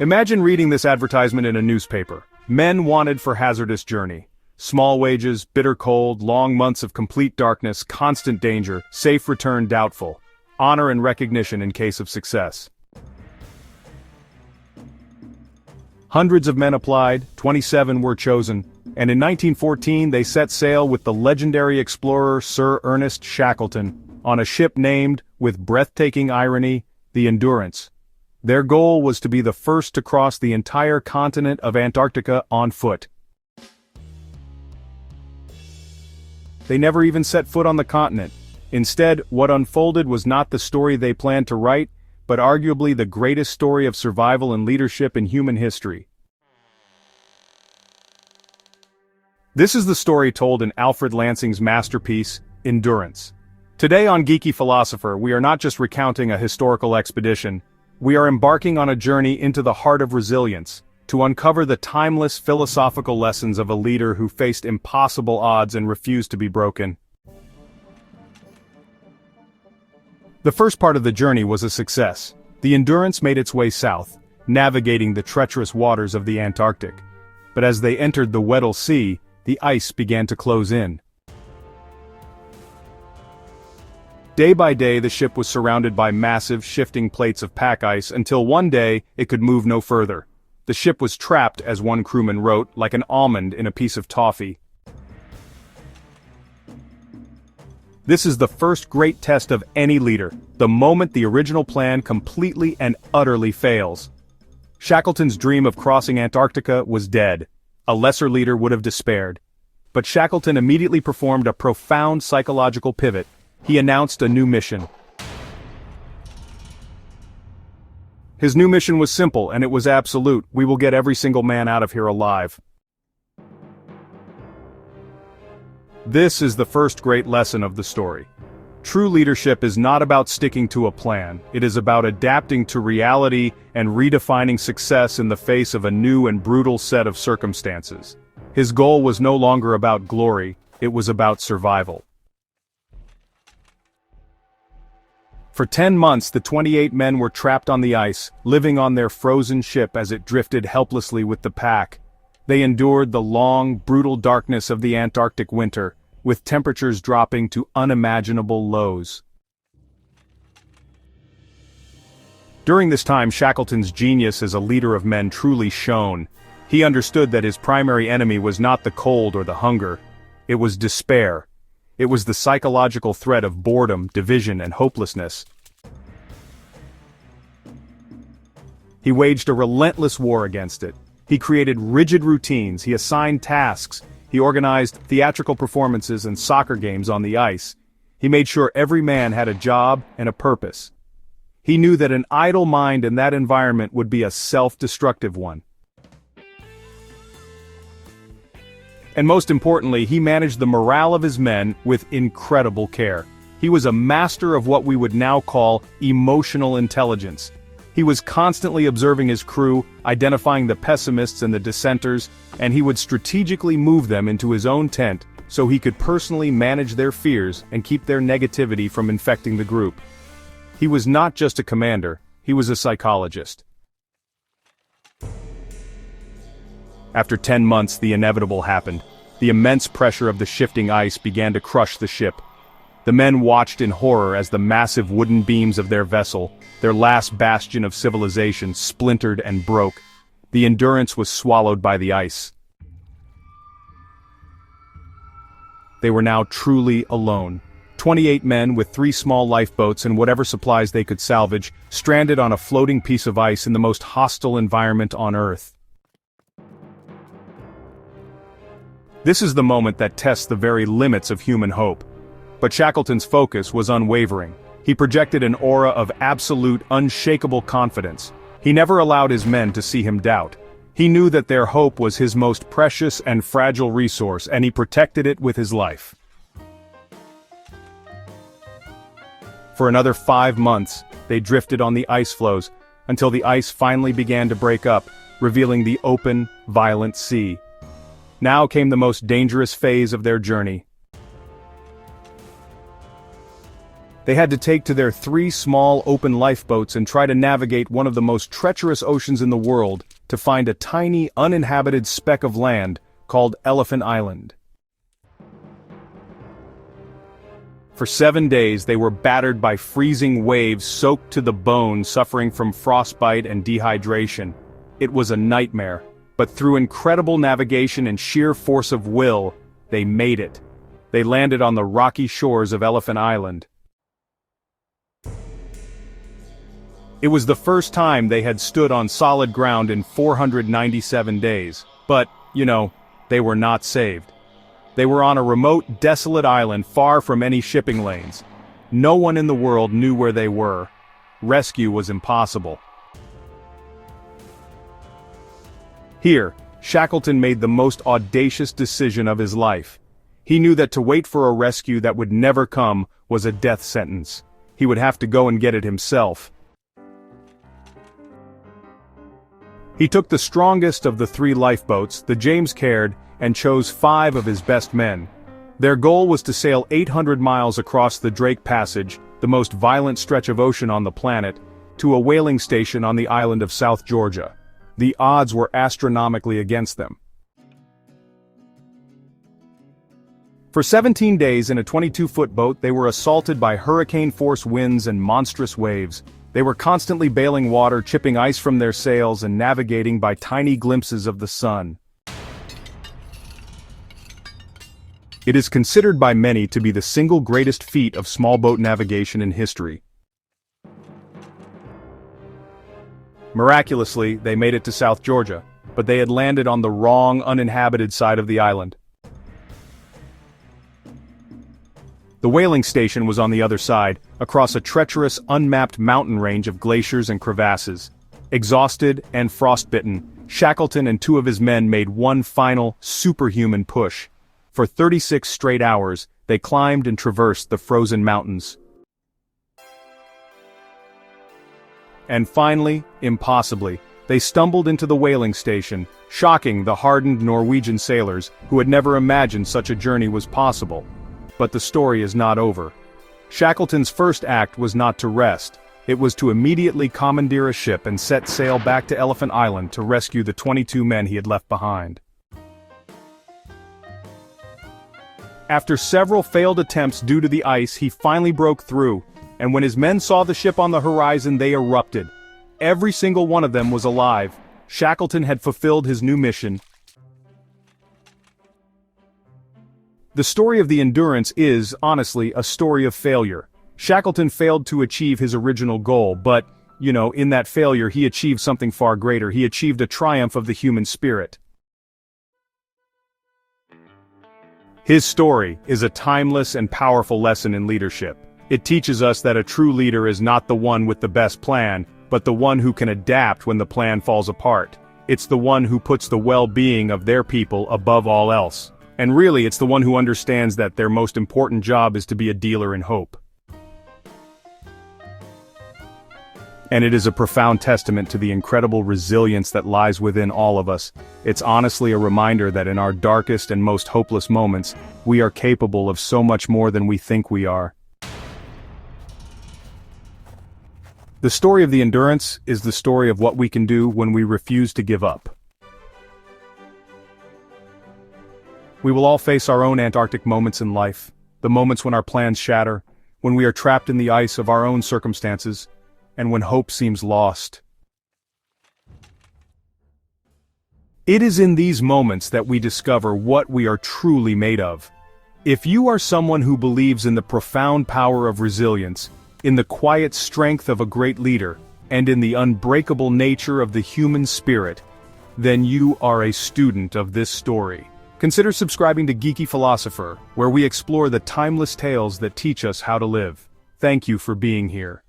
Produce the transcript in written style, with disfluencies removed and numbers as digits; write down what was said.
Imagine reading this advertisement in a newspaper. Men wanted for hazardous journey. Small wages, bitter cold, long months of complete darkness, constant danger, safe return doubtful. Honor and recognition in case of success. Hundreds of men applied, 27 were chosen, and in 1914 they set sail with the legendary explorer Sir Ernest Shackleton on a ship named, with breathtaking irony, the Endurance. Their goal was to be the first to cross the entire continent of Antarctica on foot. They never even set foot on the continent. Instead, what unfolded was not the story they planned to write, but arguably the greatest story of survival and leadership in human history. This is the story told in Alfred Lansing's masterpiece, Endurance. Today on Geeky Philosopher, we are not just recounting a historical expedition, we are embarking on a journey into the heart of resilience, to uncover the timeless philosophical lessons of a leader who faced impossible odds and refused to be broken. The first part of the journey was a success. The Endurance made its way south, navigating the treacherous waters of the Antarctic. But as they entered the Weddell Sea, the ice began to close in. Day by day the ship was surrounded by massive, shifting plates of pack ice until one day it could move no further. The ship was trapped, as one crewman wrote, like an almond in a piece of toffee. This is the first great test of any leader, the moment the original plan completely and utterly fails. Shackleton's dream of crossing Antarctica was dead. A lesser leader would have despaired. But Shackleton immediately performed a profound psychological pivot. He announced a new mission. His new mission was simple, and it was absolute. We will get every single man out of here alive. This is the first great lesson of the story. True leadership is not about sticking to a plan. It is about adapting to reality and redefining success in the face of a new and brutal set of circumstances. His goal was no longer about glory, it was about survival. For 10 months the 28 men were trapped on the ice, living on their frozen ship as it drifted helplessly with the pack. They endured the long, brutal darkness of the Antarctic winter, with temperatures dropping to unimaginable lows. During this time Shackleton's genius as a leader of men truly shone. He understood that his primary enemy was not the cold or the hunger. It was despair. It was the psychological threat of boredom, division, and hopelessness. He waged a relentless war against it. He created rigid routines, he assigned tasks, he organized theatrical performances and soccer games on the ice. He made sure every man had a job and a purpose. He knew that an idle mind in that environment would be a self-destructive one. And most importantly, he managed the morale of his men with incredible care. He was a master of what we would now call emotional intelligence. He was constantly observing his crew, identifying the pessimists and the dissenters, and he would strategically move them into his own tent so he could personally manage their fears and keep their negativity from infecting the group. He was not just a commander, he was a psychologist. After 10 months, the inevitable happened. The immense pressure of the shifting ice began to crush the ship. The men watched in horror as the massive wooden beams of their vessel, their last bastion of civilization, splintered and broke. The Endurance was swallowed by the ice. They were now truly alone. 28 men with 3 small lifeboats and whatever supplies they could salvage, stranded on a floating piece of ice in the most hostile environment on Earth. This is the moment that tests the very limits of human hope. But Shackleton's focus was unwavering. He projected an aura of absolute, unshakable confidence. He never allowed his men to see him doubt. He knew that their hope was his most precious and fragile resource, and he protected it with his life. For another 5 months, they drifted on the ice floes, until the ice finally began to break up, revealing the open, violent sea. Now came the most dangerous phase of their journey. They had to take to their 3 small open lifeboats and try to navigate one of the most treacherous oceans in the world to find a tiny uninhabited speck of land called Elephant Island. For 7 days they were battered by freezing waves, soaked to the bone, suffering from frostbite and dehydration. It was a nightmare, but through incredible navigation and sheer force of will, they made it. They landed on the rocky shores of Elephant Island. It was the first time they had stood on solid ground in 497 days, but, they were not saved. They were on a remote, desolate island far from any shipping lanes. No one in the world knew where they were. Rescue was impossible. Here, Shackleton made the most audacious decision of his life. He knew that to wait for a rescue that would never come was a death sentence. He would have to go and get it himself. He took the strongest of the 3 lifeboats, the James Caird, and chose 5 of his best men. Their goal was to sail 800 miles across the Drake Passage, the most violent stretch of ocean on the planet, to a whaling station on the island of South Georgia. The odds were astronomically against them. For 17 days in a 22-foot boat, they were assaulted by hurricane-force winds and monstrous waves. They were constantly bailing water, chipping ice from their sails, and navigating by tiny glimpses of the sun. It is considered by many to be the single greatest feat of small boat navigation in history. Miraculously, they made it to South Georgia, but they had landed on the wrong, uninhabited side of the island. The whaling station was on the other side, across a treacherous, unmapped mountain range of glaciers and crevasses. Exhausted and frostbitten, Shackleton and 2 of his men made one final, superhuman push. For 36 straight hours, they climbed and traversed the frozen mountains. And finally, impossibly, they stumbled into the whaling station, shocking the hardened Norwegian sailors who had never imagined such a journey was possible. But the story is not over. Shackleton's first act was not to rest. It was to immediately commandeer a ship and set sail back to Elephant Island to rescue the 22 men he had left behind. After several failed attempts due to the ice, he finally broke through, and when his men saw the ship on the horizon, they erupted. Every single one of them was alive. Shackleton had fulfilled his new mission. The story of the Endurance is, honestly, a story of failure. Shackleton failed to achieve his original goal, but, in that failure he achieved something far greater. He achieved a triumph of the human spirit. His story is a timeless and powerful lesson in leadership. It teaches us that a true leader is not the one with the best plan, but the one who can adapt when the plan falls apart. It's the one who puts the well-being of their people above all else. And really, it's the one who understands that their most important job is to be a dealer in hope. And it is a profound testament to the incredible resilience that lies within all of us. It's honestly a reminder that in our darkest and most hopeless moments, we are capable of so much more than we think we are. The story of the Endurance is the story of what we can do when we refuse to give up. We will all face our own Antarctic moments in life, the moments when our plans shatter, when we are trapped in the ice of our own circumstances, and when hope seems lost. It is in these moments that we discover what we are truly made of. If you are someone who believes in the profound power of resilience, in the quiet strength of a great leader, and in the unbreakable nature of the human spirit, then you are a student of this story. Consider subscribing to Geeky Philosopher, where we explore the timeless tales that teach us how to live. Thank you for being here.